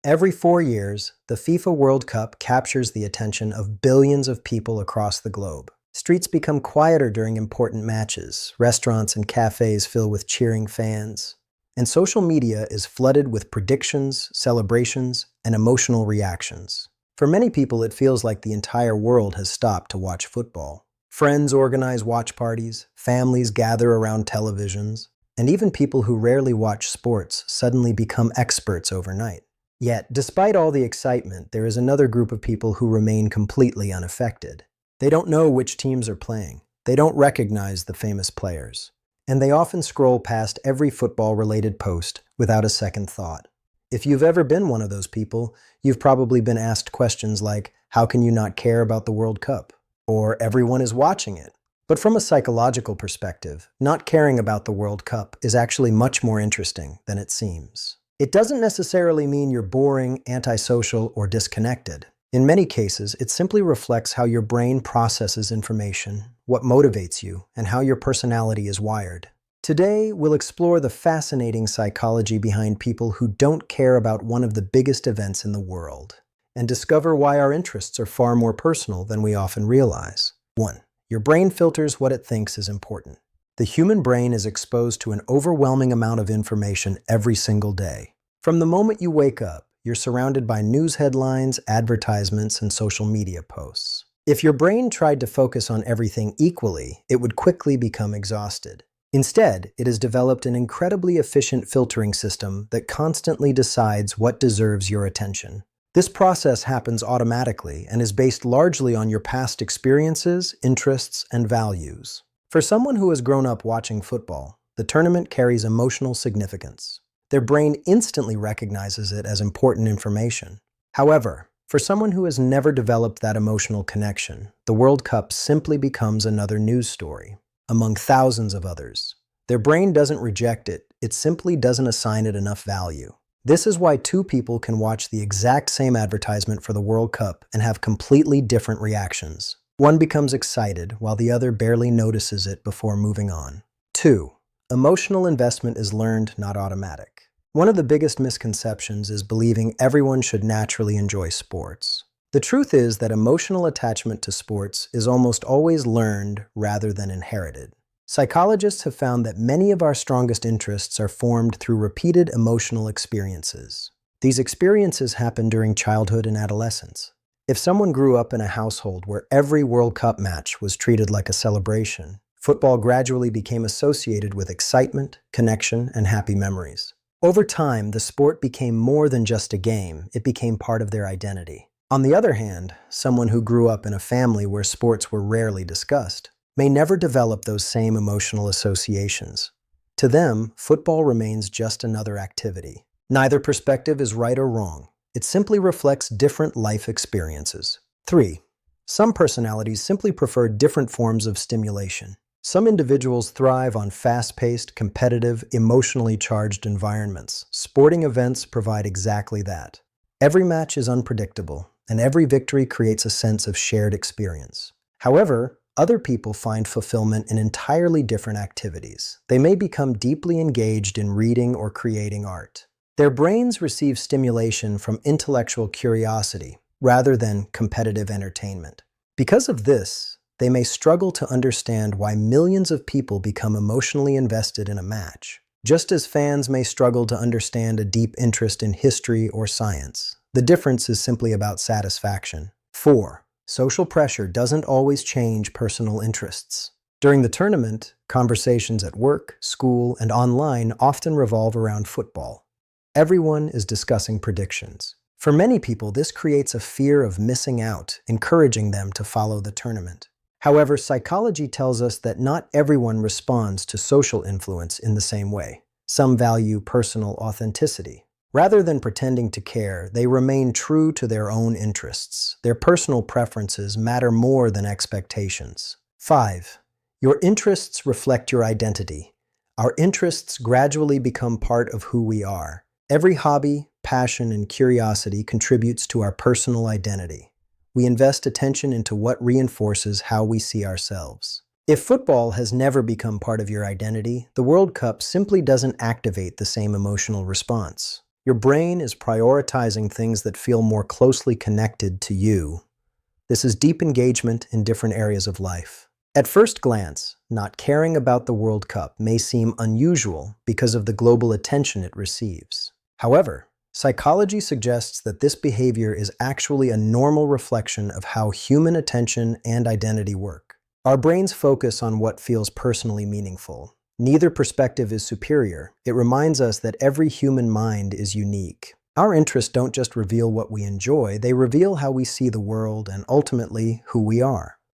Every 4 years, the FIFA World Cup captures the attention of billions of people across the globe. Streets become quieter during important matches, restaurants and cafes fill with cheering fans, and social media is flooded with predictions, celebrations, and emotional reactions. For many people, it feels like the entire world has stopped to watch football. Friends organize watch parties, families gather around televisions, and even people who rarely watch sports suddenly become experts overnight. Yet, despite all the excitement, there is another group of people who remain completely unaffected. They don't know which teams are playing. They don't recognize the famous players. And they often scroll past every football-related post without a second thought. If you've ever been one of those people, you've probably been asked questions like, how can you not care about the World Cup? Or everyone is watching it. But from a psychological perspective, not caring about the World Cup is actually much more interesting than it seems. It doesn't necessarily mean you're boring, antisocial, or disconnected. In many cases, it simply reflects how your brain processes information, what motivates you, and how your personality is wired. Today, we'll explore the fascinating psychology behind people who don't care about one of the biggest events in the world, and discover why our interests are far more personal than we often realize. 1. Your brain filters what it thinks is important. The human brain is exposed to an overwhelming amount of information every single day. From the moment you wake up, you're surrounded by news headlines, advertisements, and social media posts. If your brain tried to focus on everything equally, it would quickly become exhausted. Instead, it has developed an incredibly efficient filtering system that constantly decides what deserves your attention. This process happens automatically and is based largely on your past experiences, interests, and values. For someone who has grown up watching football, the tournament carries emotional significance. Their brain instantly recognizes it as important information. However, for someone who has never developed that emotional connection, the World Cup simply becomes another news story, among thousands of others. Their brain doesn't reject it, it simply doesn't assign it enough value. This is why two people can watch the exact same advertisement for the World Cup and have completely different reactions. One becomes excited, while the other barely notices it before moving on. 2. Emotional investment is learned, not automatic. One of the biggest misconceptions is believing everyone should naturally enjoy sports. The truth is that emotional attachment to sports is almost always learned rather than inherited. Psychologists have found that many of our strongest interests are formed through repeated emotional experiences. These experiences happen during childhood and adolescence. If someone grew up in a household where every World Cup match was treated like a celebration, football gradually became associated with excitement, connection, and happy memories. Over time, the sport became more than just a game, it became part of their identity. On the other hand, someone who grew up in a family where sports were rarely discussed may never develop those same emotional associations. To them, football remains just another activity. Neither perspective is right or wrong. It simply reflects different life experiences. 3. Some personalities simply prefer different forms of stimulation. Some individuals thrive on fast-paced, competitive, emotionally charged environments. Sporting events provide exactly that. Every match is unpredictable, and every victory creates a sense of shared experience. However, other people find fulfillment in entirely different activities. They may become deeply engaged in reading or creating art. Their brains receive stimulation from intellectual curiosity rather than competitive entertainment. Because of this, they may struggle to understand why millions of people become emotionally invested in a match, just as fans may struggle to understand a deep interest in history or science. The difference is simply about satisfaction. 4. Social pressure doesn't always change personal interests. During the tournament, conversations at work, school, and online often revolve around football. Everyone is discussing predictions. For many people, this creates a fear of missing out, encouraging them to follow the tournament. However, psychology tells us that not everyone responds to social influence in the same way. Some value personal authenticity. Rather than pretending to care, they remain true to their own interests. Their personal preferences matter more than expectations. 5. Your interests reflect your identity. Our interests gradually become part of who we are. Every hobby, passion, and curiosity contributes to our personal identity. We invest attention into what reinforces how we see ourselves. If football has never become part of your identity, the World Cup simply doesn't activate the same emotional response. Your brain is prioritizing things that feel more closely connected to you. This is deep engagement in different areas of life. At first glance, not caring about the World Cup may seem unusual because of the global attention it receives. However, psychology suggests that this behavior is actually a normal reflection of how human attention and identity work. Our brains focus on what feels personally meaningful. Neither perspective is superior. It reminds us that every human mind is unique. Our interests don't just reveal what we enjoy, they reveal how we see the world and ultimately who we are.